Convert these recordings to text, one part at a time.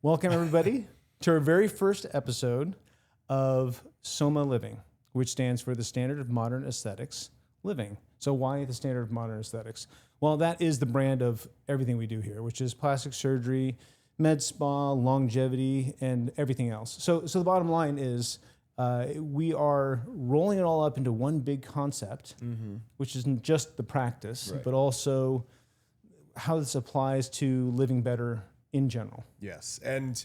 Welcome, everybody, to our very first episode of SOMA Living, which stands for the Standard of Modern Aesthetics Living. So why the Standard of Modern Aesthetics? Well, that is the brand of everything we do here, which is plastic surgery, med spa, longevity, and everything else. So the bottom line is we are rolling it all up into one big concept, which isn't just the practice, but also how this applies to living better in general. Yes. And,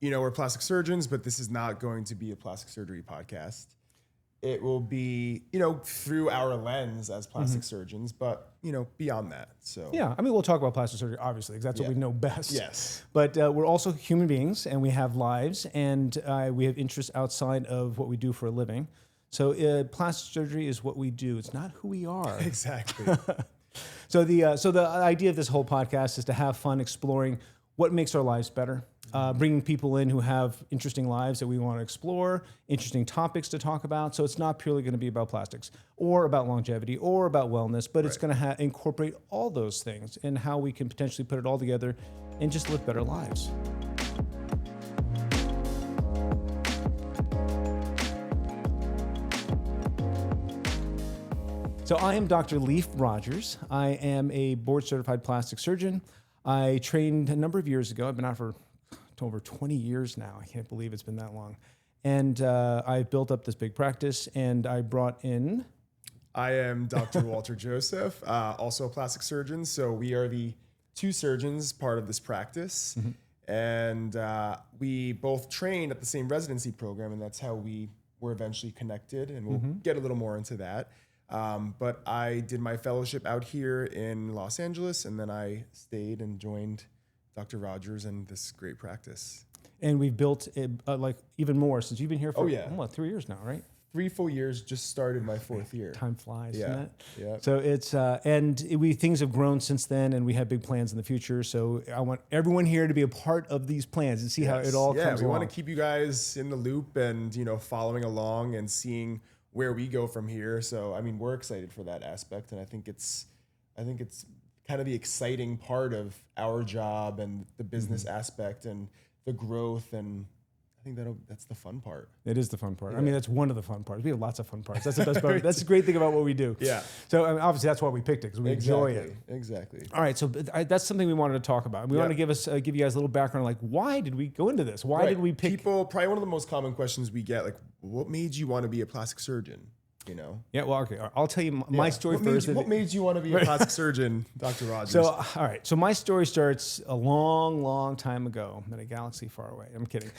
we're plastic surgeons, but this is not going to be a plastic surgery podcast. It will be, through our lens as plastic surgeons, but, beyond that. So, yeah, I mean, we'll talk about plastic surgery, obviously, because that's what we know best. Yes. But we're also human beings, and we have lives, and we have interests outside of what we do for a living. So plastic surgery is what we do. It's not who we are. Exactly. So the idea of this whole podcast is to have fun exploring what makes our lives better, bringing people in who have interesting lives that we want to explore, interesting topics to talk about. So it's not purely going to be about plastics or about longevity or about wellness, but it's going to incorporate all those things and how we can potentially put it all together and just live better lives. So I am Dr. Leif Rogers. I am a board-certified plastic surgeon. I trained a number of years ago. I've been out for over 20 years now. I can't believe it's been that long. And I've built up this big practice, and I brought in... I am Dr. Walter Joseph, also a plastic surgeon. So we are the two surgeons part of this practice. And we both trained at the same residency program, and that's how we were eventually connected. And we'll get a little more into that. But I did my fellowship out here in Los Angeles, and then I stayed and joined Dr. Rogers and this great practice. And we've built it like even more since you've been here for 3 years now, right? 3 full years, just started my 4th year. Time flies, yeah. Isn't it? Yeah. So it's things have grown since then, and we have big plans in the future. So I want everyone here to be a part of these plans and see how it all comes along. Yeah, we want to keep you guys in the loop and following along and seeing where we go from here. So, I mean, we're excited for that aspect. And I think it's kind of the exciting part of our job and the business aspect and the growth. And I think that's the fun part. It is the fun part. Yeah. I mean, that's one of the fun parts. We have lots of fun parts. That's the best part. That's the great thing about what we do. Yeah. So I mean, obviously that's why we picked it, because we enjoy it. Exactly. All right. So that's something we wanted to talk about. We want to give you guys a little background, like why did we go into this? Why did we pick? People, probably one of the most common questions we get, like, what made you want to be a plastic surgeon? Yeah, well, okay. I'll tell you my story first. What made you want to be a plastic surgeon, Dr. Rogers? So, all right. So my story starts a long, long time ago in a galaxy far away. I'm kidding.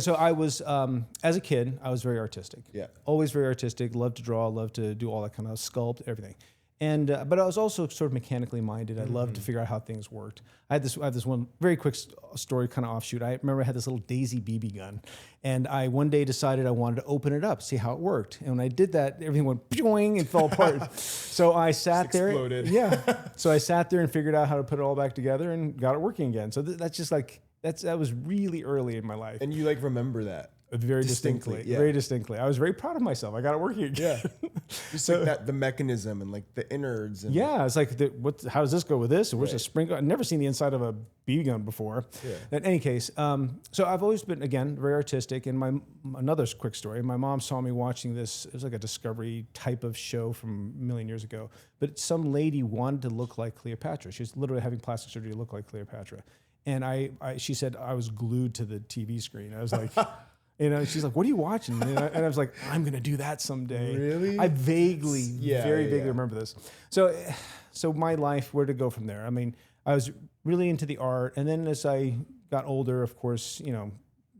So I was, as a kid, I was very artistic. Yeah. Always very artistic. Loved to draw. Loved to do all that kind of sculpt, everything. And but I was also sort of mechanically minded. I loved to figure out how things worked. I have this one very quick story, kind of offshoot. I remember I had this little Daisy BB gun, and I one day decided I wanted to open it up, see how it worked. And when I did that, everything went boing and fell apart. So I sat there. Exploded. Yeah. So I sat there and figured out how to put it all back together and got it working again. So that's just like that was really early in my life. And you remember that. Very distinctly. Very distinctly. I was very proud of myself. I got it working again. Yeah. Just like that, the mechanism and like the innards. And it's like, how does this go with this? Where's the sprinkler? I've never seen the inside of a BB gun before. Yeah. In any case, so I've always been, again, very artistic. And another quick story, my mom saw me watching this. It was like a Discovery type of show from a million years ago. But some lady wanted to look like Cleopatra. She was literally having plastic surgery to look like Cleopatra. And she said I was glued to the TV screen. I was like... she's like, what are you watching? And I was like, I'm going to do that someday. Really? I vaguely remember this. So my life, where to go from there? I mean, I was really into the art. And then as I got older, of course,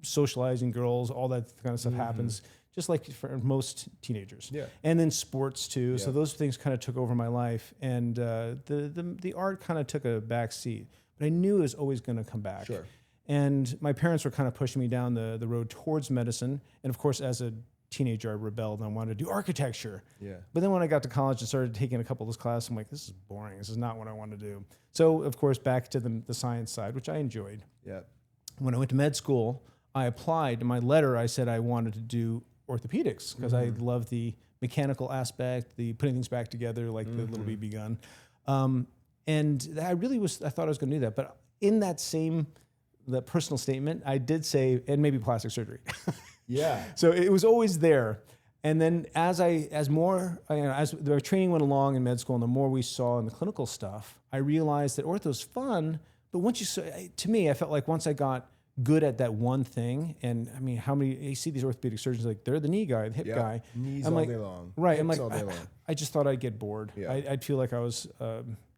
socializing girls, all that kind of stuff happens, just like for most teenagers. Yeah. And then sports too. Yeah. So those things kind of took over my life. And the art kind of took a back seat. But I knew it was always going to come back. Sure. And my parents were kind of pushing me down the road towards medicine. And of course, as a teenager, I rebelled and I wanted to do architecture. Yeah. But then when I got to college and started taking a couple of those classes, I'm like, this is boring. This is not what I want to do. So, of course, back to the science side, which I enjoyed. Yeah. When I went to med school, I applied. In my letter, I said I wanted to do orthopedics because I love the mechanical aspect, the putting things back together, like the little BB gun. And I thought I was going to do that. But in that same the personal statement, I did say, and maybe plastic surgery. Yeah. So it was always there. And then as the training went along in med school and the more we saw in the clinical stuff, I realized that ortho's fun, but to me, I felt like once I got good at that one thing, and I mean, you see these orthopedic surgeons, like they're the knee guy, the hip guy. Knees I'm all like, day long. Right. Hips I'm like, all day long. I just thought I'd get bored. Yeah. I'd feel like I was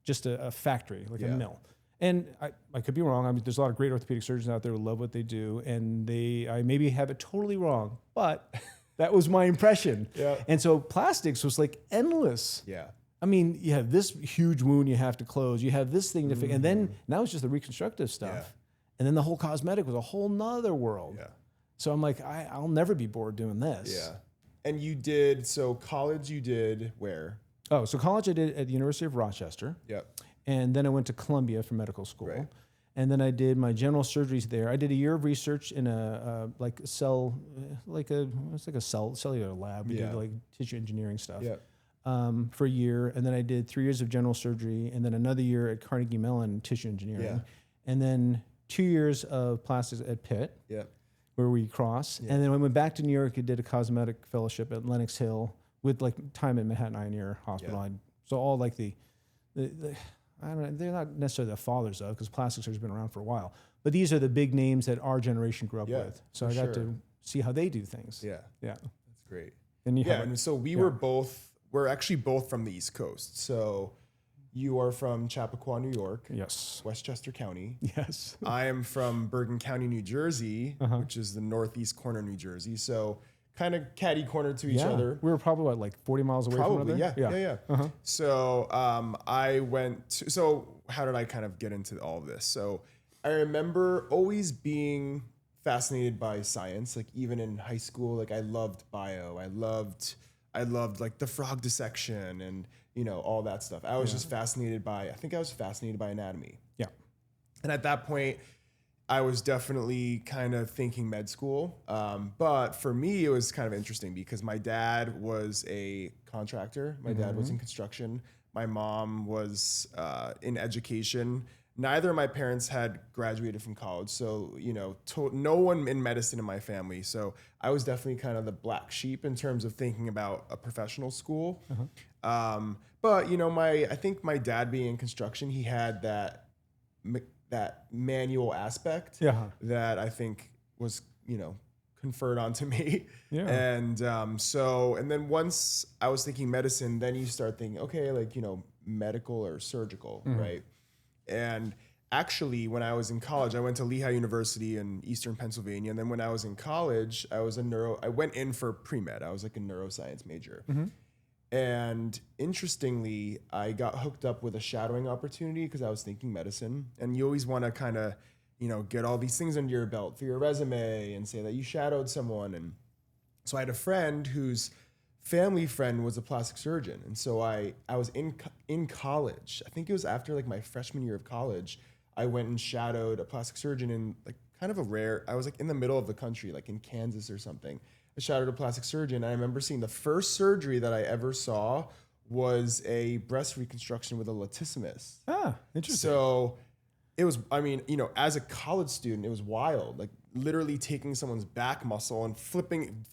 just a factory, like a mill. And I could be wrong. I mean, there's a lot of great orthopedic surgeons out there who love what they do, and I maybe have it totally wrong, but that was my impression. Yeah. And so plastics was like endless. Yeah. I mean, you have this huge wound you have to close. You have this thing to fix. And then now it's just the reconstructive stuff. Yeah. And then the whole cosmetic was a whole nother world. Yeah. So I'm like, I'll never be bored doing this. Yeah. And college you did where? Oh, so college I did at the University of Rochester. Yep. And then I went to Columbia for medical school. Right. And then I did my general surgeries there. I did a year of research in a cellular lab. We did like tissue engineering stuff. Yep. For a year, and then I did 3 years of general surgery, and then another year at Carnegie Mellon tissue engineering, and then 2 years of plastics at Pitt, where we cross, and then when I went back to New York, I did a cosmetic fellowship at Lenox Hill with like time at Manhattan Eye and Ear Hospital. So all like the I don't know, they're not necessarily the fathers of, because plastic surgery's been around for a while, but these are the big names that our generation grew up with. So I got to see how they do things. Yeah, that's great. And so we're actually both from the East Coast. So you are from Chappaqua, New York. Yes. Westchester County. Yes. I am from Bergen County, New Jersey, which is the northeast corner of New Jersey. So kind of catty corner to each other. We were probably like 40 miles away from each other. Yeah. So so how did I kind of get into all of this? So I remember always being fascinated by science. Like even in high school, like I loved bio. I loved like the frog dissection and, all that stuff. I was just fascinated by anatomy. Yeah. And at that point, I was definitely kind of thinking med school. But for me, it was kind of interesting because my dad was a contractor. My dad was in construction. My mom was in education. Neither of my parents had graduated from college. So, no one in medicine in my family. So I was definitely kind of the black sheep in terms of thinking about a professional school. But, I think my dad being in construction, he had that manual aspect that I think was, conferred onto me. Yeah. And then once I was thinking medicine, then you start thinking, okay, like, medical or surgical, right? And actually, when I was in college, I went to Lehigh University in Eastern Pennsylvania. And then when I was in college, I went in for pre-med. I was like a neuroscience major. And interestingly, I got hooked up with a shadowing opportunity because I was thinking medicine. And you always want to kind of, get all these things under your belt for your resume and say that you shadowed someone. And so I had a friend whose family friend was a plastic surgeon. And so I was in college. I think it was after like my freshman year of college, I went and shadowed a plastic surgeon in like kind of I was like in the middle of the country, like in Kansas or something. I shadowed a plastic surgeon. And I remember seeing the first surgery that I ever saw was a breast reconstruction with a latissimus. Ah, interesting. So it was, as a college student, it was wild. Like literally taking someone's back muscle and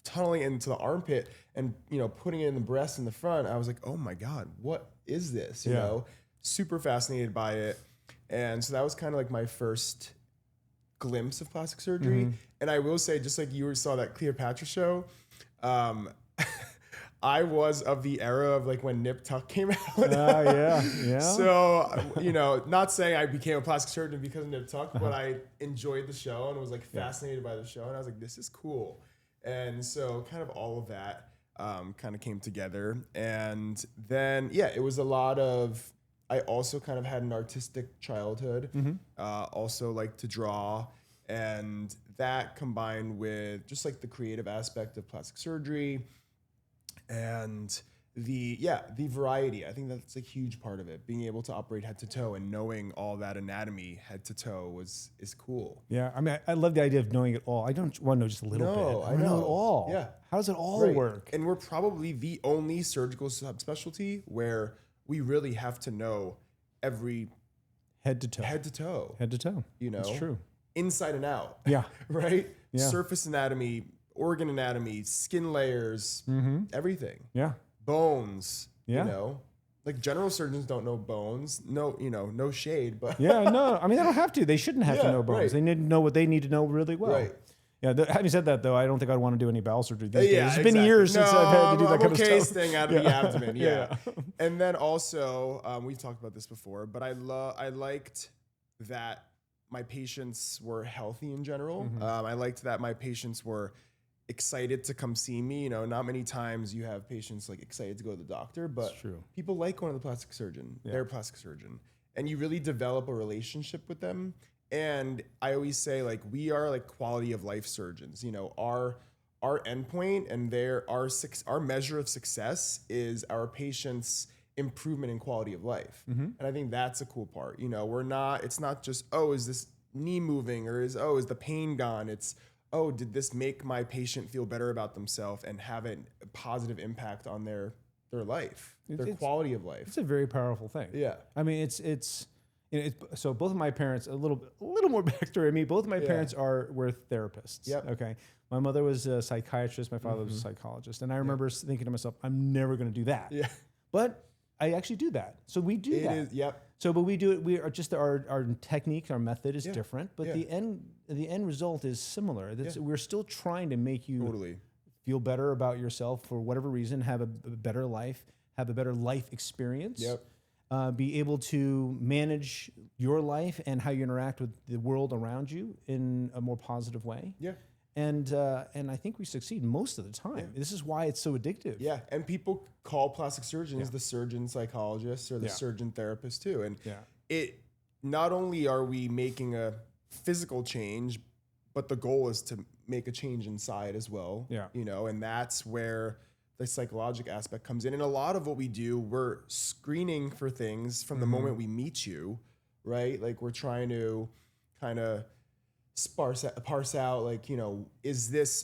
tunneling it into the armpit and, putting it in the breast in the front. I was like, oh my God, what is this? You know, super fascinated by it. And so that was kind of like my first glimpse of plastic surgery. And I will say, just like you saw that Cleopatra show, I was of the era of like when Nip Tuck came out. Yeah. So, not saying I became a plastic surgeon because of Nip Tuck, but I enjoyed the show and was like fascinated by the show. And I was like, this is cool. And so kind of all of that kind of came together. And then, it was a lot of, I also kind of had an artistic childhood, also like to draw. And that combined with just like the creative aspect of plastic surgery and the variety. I think that's a huge part of it. Being able to operate head to toe and knowing all that anatomy head to toe is cool. Yeah, I mean, I love the idea of knowing it all. I don't want to know just a little bit. I want to know it all. Yeah. How does it all work? And we're probably the only surgical subspecialty where we really have to know every head to toe. Head to toe. It's true. inside and out. Yeah. Right? Yeah. Surface anatomy, organ anatomy, skin layers, everything. Yeah. Bones, Yeah. you know. Like general surgeons don't know bones. No, you know, no shade, but Yeah, no. I mean, they don't have to. They shouldn't have to know bones. Right. They need to know what they need to know really well. Right. Yeah. Having said that, though, I don't think I'd want to do any bowel surgery these days. Yeah, It's been years since I've had to do that kind of stuff. staying out of the abdomen. Yeah. Yeah. And then also, we've talked about this before, but I liked that my patients were healthy in general. I liked that my patients were excited to come see me. You know, not many times you have patients like excited to go to the doctor, but people like going to the plastic surgeon, their plastic surgeon, and you really develop a relationship with them. And I always say, like, we are like quality of life surgeons. You know, our endpoint and our measure of success is our patients' improvement in quality of life. And I think that's a cool part. You know, it's not just, oh, is this knee moving, or is the pain gone? It's, oh, did this make my patient feel better about themselves and have a positive impact on their life, their quality of life? It's a very powerful thing. Yeah. I mean, it's you know, so both of my parents, a little more backstory. I mean, both of my parents were therapists. Yep. Okay. My mother was a psychiatrist. My father was a psychologist. And I remember thinking to myself, I'm never going to do that. Yeah. But I actually do that. So we do that. Is, yep. So, but we do it. We are just our technique, our method is different, but the end result is similar. We're still trying to make you feel better about yourself for whatever reason, have a better life, have a better life experience. Yep. Be able to manage your life and how you interact with the world around you in a more positive way. Yeah. And I think we succeed most of the time. Yeah. This is why it's so addictive. Yeah, and people call plastic surgeons the surgeon psychologist or the surgeon therapist too. And it not only are we making a physical change, but the goal is to make a change inside as well. Yeah, you know, and that's where the psychological aspect comes in. And a lot of what we do, we're screening for things from the moment we meet you, right? Like we're trying to kind of parse out, like, you know,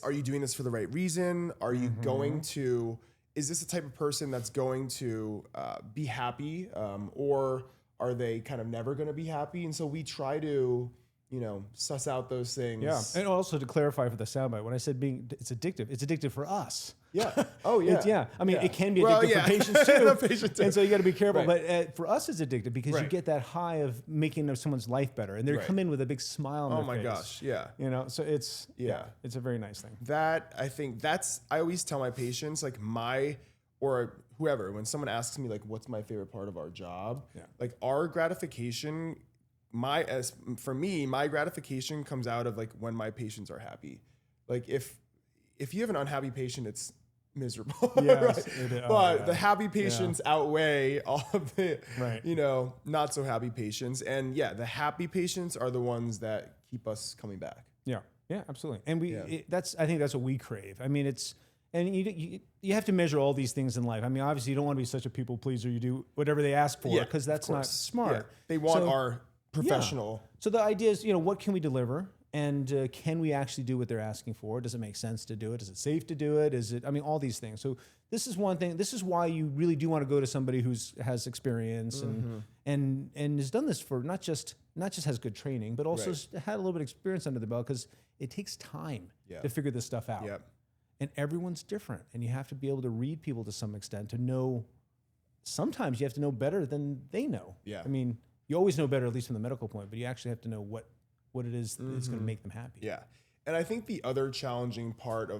are you doing this for the right reason? Are you is this the type of person that's going to be happy, or are they kind of never going to be happy? And so we try to, you know, suss out those things. Yeah. And also to clarify for the soundbite, when I said it's addictive for us. Yeah. Oh, yeah. I mean, it can be addictive for patients too. The patient too. And so you got to be careful. Right. But for us, it's addictive because you get that high of making someone's life better, and they come in with a big smile on their face. Oh my gosh, yeah. You know, so it's it's a very nice thing. I always tell my patients, like or whoever, when someone asks me like, what's my favorite part of our job? Yeah. Like our gratification, my gratification comes out of like when my patients are happy. Like if you have an unhappy patient, it's miserable. Yes, right? But the happy patients outweigh all of the you know, not so happy patients. And the happy patients are the ones that keep us coming back. Yeah, absolutely. And I think that's what we crave. I mean, and you have to measure all these things in life. I mean, obviously you don't want to be such a people pleaser. You do whatever they ask for because that's not smart. Yeah. They want our professional. So the idea is, you know, what can we deliver? And can we actually do what they're asking for? Does it make sense to do it? Is it safe to do it? I mean, all these things. So this is one thing. This is why you really do want to go to somebody has experience and has done this for not just has good training, but also had a little bit of experience under the belt, because it takes time to figure this stuff out. Yep. And everyone's different, and you have to be able to read people to some extent to know. Sometimes you have to know better than they know. Yeah. I mean, you always know better, at least from the medical point, but you actually have to know what it is that's going to make them happy. Yeah. And I think the other challenging part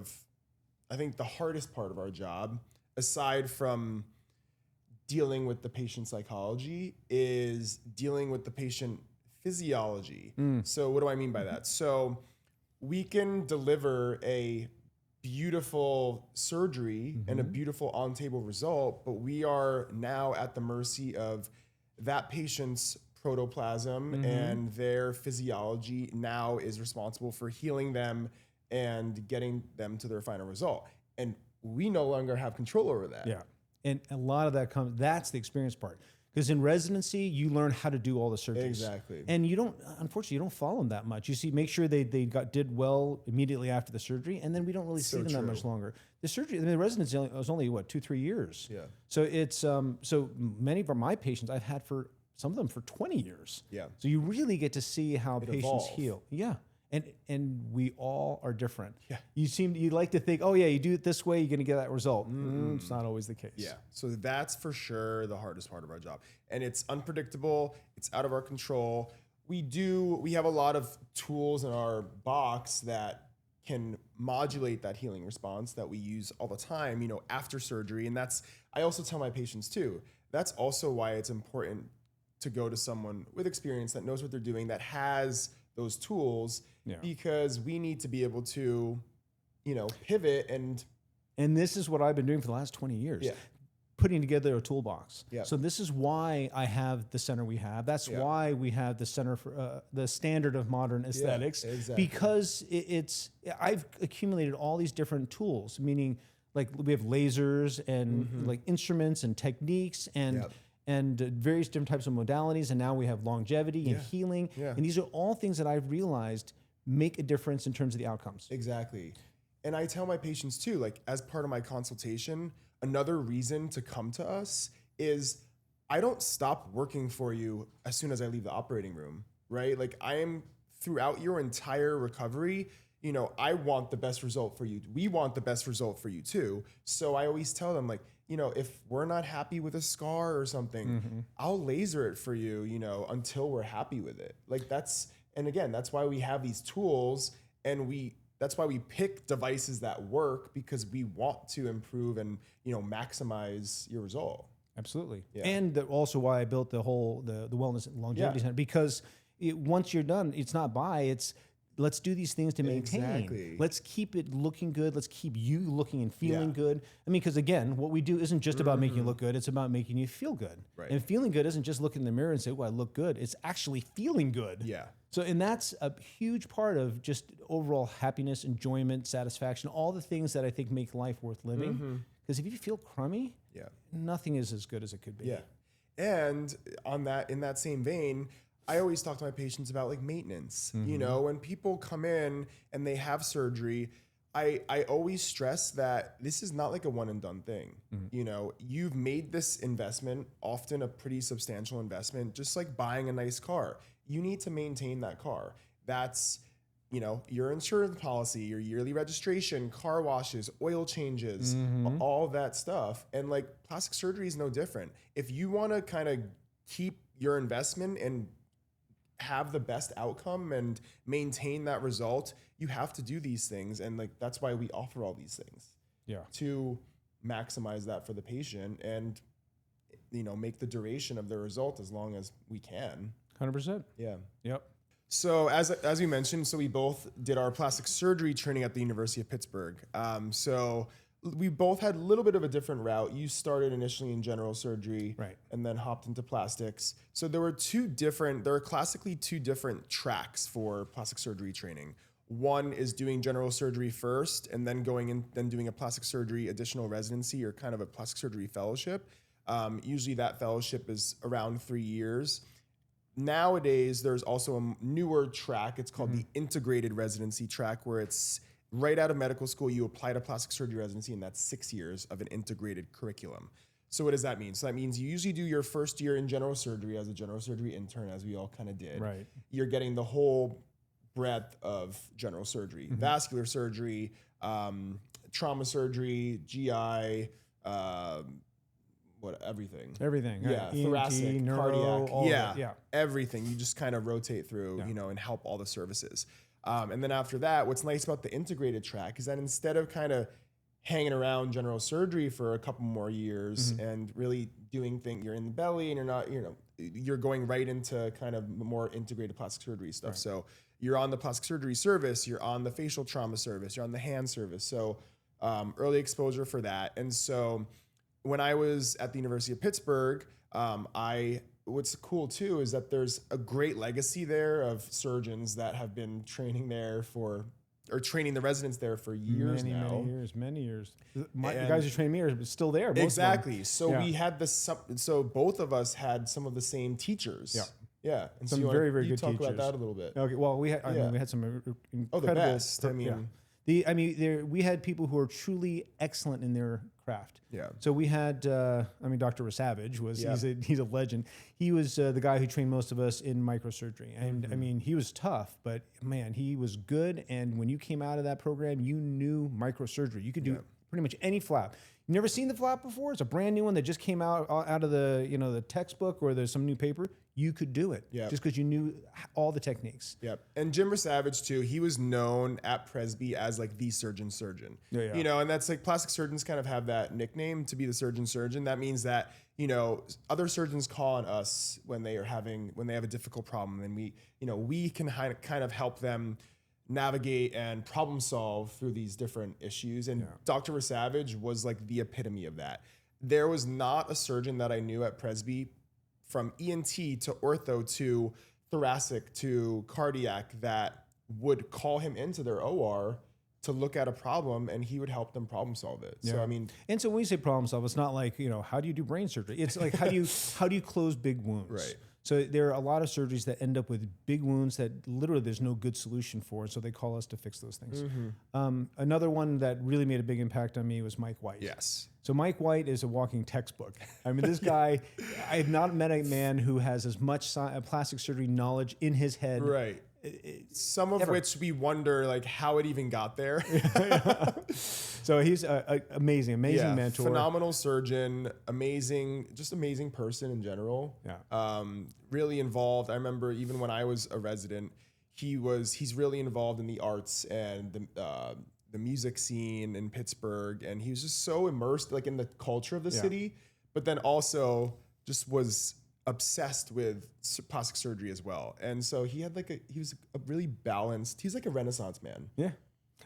the hardest part of our job, aside from dealing with the patient psychology, is dealing with the patient physiology. So what do I mean by that? So we can deliver a beautiful surgery and a beautiful on-table result, but we are now at the mercy of that patient's protoplasm and their physiology now is responsible for healing them and getting them to their final result. And we no longer have control over that. Yeah. And a lot of that that's the experience part. Because in residency, you learn how to do all the surgeries. Exactly. And unfortunately, you don't follow them that much. You make sure they did well immediately after the surgery, and then we don't really see them that much longer. The surgery, the residency was only 2-3 years. Yeah. So it's, so many of my patients I've had for some of them for 20 years. Yeah. So you really get to see how patients evolve. heal. Yeah. And we all are different. Yeah. You like to think, oh yeah, you do it this way, you're going to get that result. It's not always the case. Yeah. So that's for sure the hardest part of our job. And it's unpredictable. It's out of our control. We have a lot of tools in our box that can modulate that healing response that we use all the time, after surgery. And I also tell my patients too, that's also why it's important to go to someone with experience that knows what they're doing, that has those tools, because we need to be able to, pivot. And this is what I've been doing for the last 20 years. Yeah. Putting together a toolbox. Yeah. So this is why I have the center we have. That's why we have the Center for the Standard of Modern Aesthetics. Exactly. Because I've accumulated all these different tools, meaning like we have lasers and like instruments and techniques and various different types of modalities. And now we have longevity and healing. Yeah. And these are all things that I've realized make a difference in terms of the outcomes. Exactly. And I tell my patients too, like as part of my consultation, another reason to come to us is I don't stop working for you as soon as I leave the operating room, right? Like I am throughout your entire recovery, I want the best result for you. We want the best result for you too. So I always tell them like, if we're not happy with a scar or something, I'll laser it for you, until we're happy with it. Like that's why we have these tools, and that's why we pick devices that work, because we want to improve and, maximize your result. Absolutely. Yeah. And also why I built the wellness and longevity center, because once you're done, it's not it's let's do these things to maintain. Exactly. Let's keep it looking good. Let's keep you looking and feeling good. I mean, because again, what we do isn't just about making you look good. It's about making you feel good. Right. And feeling good isn't just looking in the mirror and say, oh, I look good. It's actually feeling good. Yeah. So, and that's a huge part of just overall happiness, enjoyment, satisfaction, all the things that I think make life worth living. Because if you feel crummy, nothing is as good as it could be. Yeah. And in that same vein, I always talk to my patients about like maintenance. When people come in and they have surgery, I always stress that this is not like a one and done thing. You've made this investment, often a pretty substantial investment, just like buying a nice car. You need to maintain that car. That's, your insurance policy, your yearly registration, car washes, oil changes, all that stuff. And like plastic surgery is no different. If you want to kind of keep your investment and have the best outcome and maintain that result, you have to do these things. And like, that's why we offer all these things to maximize that for the patient and, make the duration of the result as long as we can. 100%. Yeah. Yep. So as we mentioned, we both did our plastic surgery training at the University of Pittsburgh. So we both had a little bit of a different route. You started initially in general surgery, right, and then hopped into plastics. So there are classically two different tracks for plastic surgery training. One is doing general surgery first, and then then doing a plastic surgery additional residency, or kind of a plastic surgery fellowship. Usually that fellowship is around 3 years. Nowadays, there's also a newer track. It's called the integrated residency track, where it's right out of medical school, you apply to plastic surgery residency, and that's 6 years of an integrated curriculum. So what does that mean? So that means you usually do your first year in general surgery as a general surgery intern, as we all kind of did. Right. You're getting the whole breadth of general surgery, vascular surgery, trauma surgery, GI, everything. Everything. Yeah. ENT, Thoracic, neuro, cardiac. all Yeah. that, yeah. Everything. You just kind of rotate through, and help all the services. And then after that, what's nice about the integrated track is that instead of kind of hanging around general surgery for a couple more years and really doing things, you're in the belly and you're not, you're going right into kind of more integrated plastic surgery stuff. Right. So you're on the plastic surgery service, you're on the facial trauma service, you're on the hand service. So early exposure for that. And so when I was at the University of Pittsburgh, what's cool too is that there's a great legacy there of surgeons that have been training there training the residents there for years now. Many years. The guys who trained me are still there. Exactly. So we had so both of us had some of the same teachers. Yeah. Yeah. And some very, very good teachers. Talk about that a little bit. Okay. Well, we had some incredible. The best. We had people who are truly excellent in their craft. Yeah. So we had, Dr. Savage he's a legend. He was the guy who trained most of us in microsurgery. And he was tough, but man, he was good. And when you came out of that program, you knew microsurgery. You could do pretty much any flap. You never seen the flap before? It's a brand new one that just came out of the textbook, or there's some new paper. You could do it just because you knew all the techniques. Yep. And Jim Savage too, he was known at Presby as like the surgeon. Yeah. You know, and that's like plastic surgeons kind of have that nickname to be the surgeon. That means that, you know, other surgeons call on us when they have a difficult problem, and we can kind of help them navigate and problem solve through these different issues. And Dr. Savage was like the epitome of that. There was not a surgeon that I knew at Presby, from ENT to ortho to thoracic to cardiac, that would call him into their OR to look at a problem, and he would help them problem solve it. Yeah. So, I mean, and so when you say problem solve, it's not like, how do you do brain surgery? It's like, how do you close big wounds? Right. So there are a lot of surgeries that end up with big wounds that literally there's no good solution for. So they call us to fix those things. Another one that really made a big impact on me was Mike White. yes. So Mike White is a walking textbook. I mean, this guy, I have not met a man who has as much plastic surgery knowledge in his head. Right. Some of which we wonder like how it even got there. So he's an amazing mentor. Phenomenal surgeon, amazing person in general. Yeah. Really involved. I remember even when I was a resident, he's really involved in the arts and the music scene in Pittsburgh, and he was just so immersed like in the culture of the city, but then also just was obsessed with plastic surgery as well. And so he was a really balanced, he's like a Renaissance man. Yeah.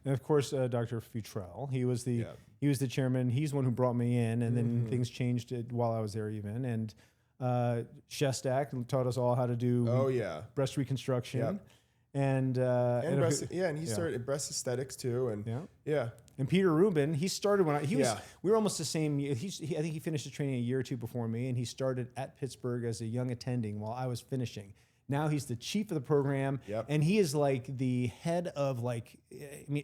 And of course, Dr. Futrell, he was the chairman. He's the one who brought me in, and then things changed while I was there even. And Shestak taught us all how to do breast reconstruction. Yep. And breast, and he started breast aesthetics too. And And Peter Rubin, he started when we were almost the same. I think he finished his training a year or two before me, and he started at Pittsburgh as a young attending while I was finishing. Now he's the chief of the program, and he is like the head of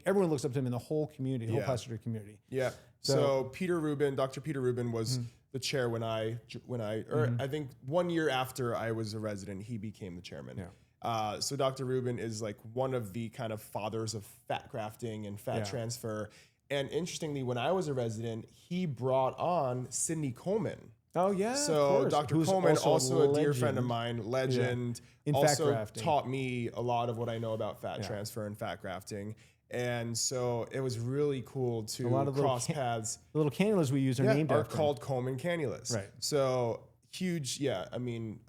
everyone looks up to him in the whole community, the whole plastic surgery community. Yeah. So Peter Rubin, Dr. Peter Rubin was the chair when I I think 1 year after I was a resident, he became the chairman. Yeah. So Dr. Rubin is like one of the kind of fathers of fat grafting and fat transfer. And interestingly, when I was a resident, he brought on Sidney Coleman. Oh yeah. So Dr. Coleman, also a dear friend of mine, legend, in also fat grafting. taught me a lot of what I know about fat transfer and fat grafting. And so it was really cool to cross paths. The little cannulas we use are named after called Coleman cannulas. Right. So huge. Yeah. I mean,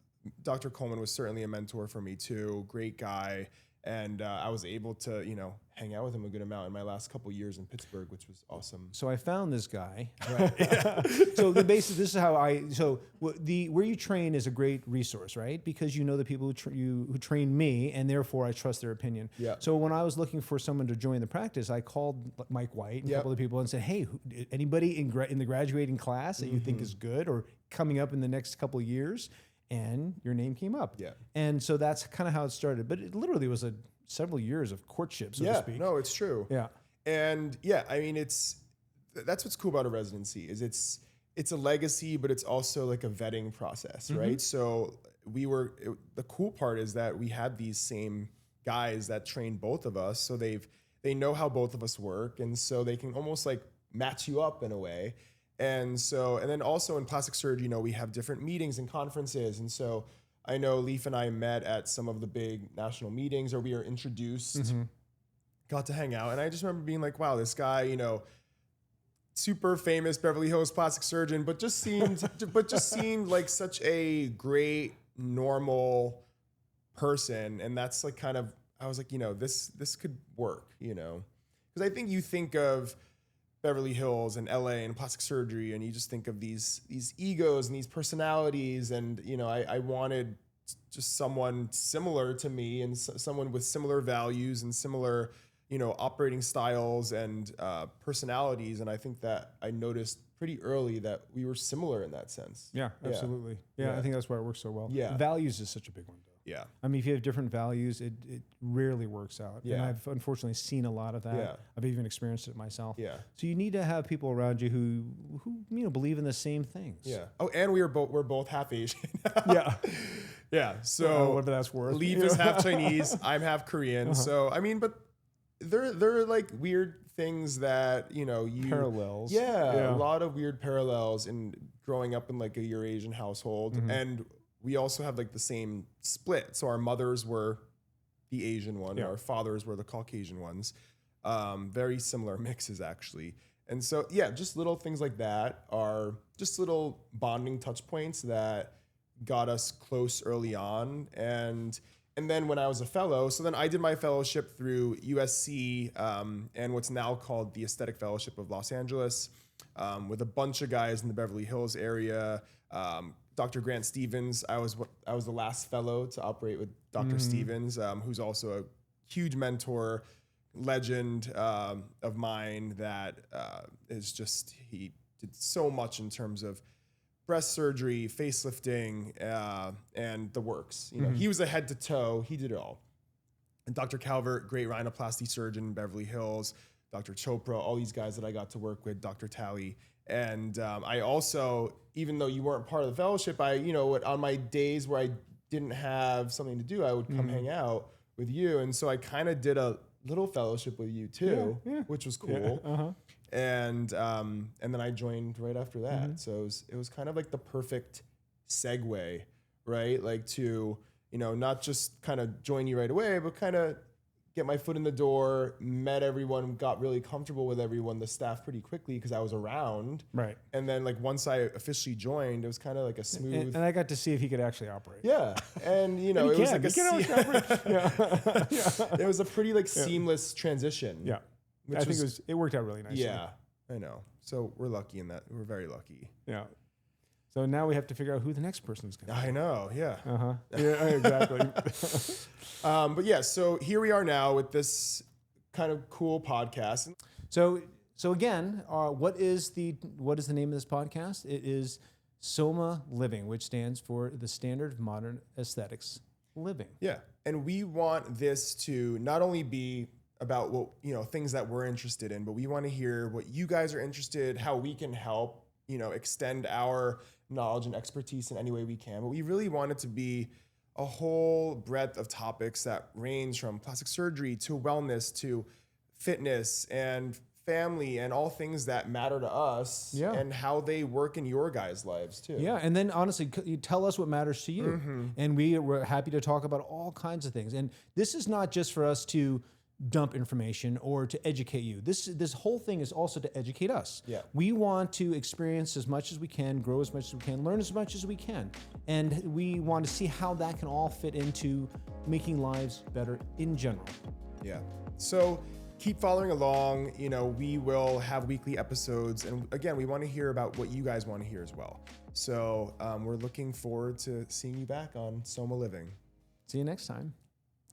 Dr. Coleman was certainly a mentor for me too. Great guy. And I was able to, hang out with him a good amount in my last couple years in Pittsburgh, which was awesome. So I found this guy. Right. So this is how where you train is a great resource, right? Because you know the people who train me, and therefore I trust their opinion. Yeah. So when I was looking for someone to join the practice, I called Mike White and a couple of people and said, "Hey, anybody in the graduating class that you think is good or coming up in the next couple of years?" And your name came up. Yeah. And so that's kind of how it started. But it literally was several years of courtship, so to speak. No, it's true. Yeah. And I mean, that's what's cool about a residency is it's a legacy, but it's also like a vetting process, right? So the cool part is that we had these same guys that trained both of us. So they know how both of us work. And so they can almost like match you up in a way. And then also in plastic surgery, we have different meetings and conferences. And so I know Leif and I met at some of the big national meetings, or we were introduced, got to hang out. And I just remember being like, wow, this guy, super famous Beverly Hills plastic surgeon, but just seemed like such a great, normal person. And that's like kind of, I was like, this could work, because I think you think of Beverly Hills and LA and plastic surgery, and you just think of these egos and these personalities, and I wanted just someone similar to me and someone with similar values and similar operating styles and personalities, and I think that I noticed pretty early that we were similar in that sense. Yeah, absolutely. Yeah, I think that's why it works so well. Yeah, values is such a big one, though. Yeah. I mean, if you have different values, it rarely works out. Yeah. And I've unfortunately seen a lot of that. Yeah. I've even experienced it myself. Yeah. So you need to have people around you who believe in the same things. Yeah. Oh, and we're both half Asian. Yeah. Yeah. So whatever that's worth. Leif is half Chinese. I'm half Korean. So I mean, but there are like weird things that Parallels. Yeah, a lot of weird parallels in growing up in like a Eurasian household, and we also have like the same split. So our mothers were the Asian one, our fathers were the Caucasian ones. Very similar mixes actually. And so yeah, just little things like that are just little bonding touch points that got us close early on. And then when I was a fellow, so then I did my fellowship through USC and what's now called the Aesthetic Fellowship of Los Angeles, with a bunch of guys in the Beverly Hills area. Dr. Grant Stevens, I was the last fellow to operate with Dr. Stevens, who's also a huge mentor, legend of mine that is just, he did so much in terms of breast surgery, facelifting, and the works. He was a head to toe. He did it all. And Dr. Calvert, great rhinoplasty surgeon in Beverly Hills, Dr. Chopra, all these guys that I got to work with, Dr. Talley. And I also, even though you weren't part of the fellowship, on my days where I didn't have something to do, I would come hang out with you. And so I kind of did a little fellowship with you too, which was cool. Yeah. And then I joined right after that. So it was kind of like the perfect segue, right? Like to, not just kind of join you right away, but kind of get my foot in the door, met everyone, got really comfortable with everyone, the staff pretty quickly because I was around. Right. And then like once I officially joined, it was kind of like a smooth. And I got to see if he could actually operate. Yeah. And it was like it was a pretty like seamless transition. Yeah. I think it worked out really nicely. Yeah, I know. So we're lucky in that. We're very lucky. Yeah. So now we have to figure out who the next person is going to be. I know. Yeah. Yeah, exactly. But yeah, so here we are now with this kind of cool podcast. So again, what is the name of this podcast? It is SOMA Living, which stands for the Standard of Modern Aesthetics Living. Yeah. And we want this to not only be about what, things that we're interested in, but we want to hear what you guys are interested, how we can help, extend our knowledge and expertise in any way we can. But we really want it to be a whole breadth of topics that range from plastic surgery to wellness to fitness and family and all things that matter to us and how they work in your guys' lives too. Yeah, and then honestly, you tell us what matters to you. And we're happy to talk about all kinds of things. And this is not just for us to dump information or to educate you. This whole thing is also to educate us. Yeah. We want to experience as much as we can, grow as much as we can, learn as much as we can. And we want to see how that can all fit into making lives better in general. Yeah. So keep following along. We will have weekly episodes. And again, we want to hear about what you guys want to hear as well. So we're looking forward to seeing you back on SOMA Living. See you next time.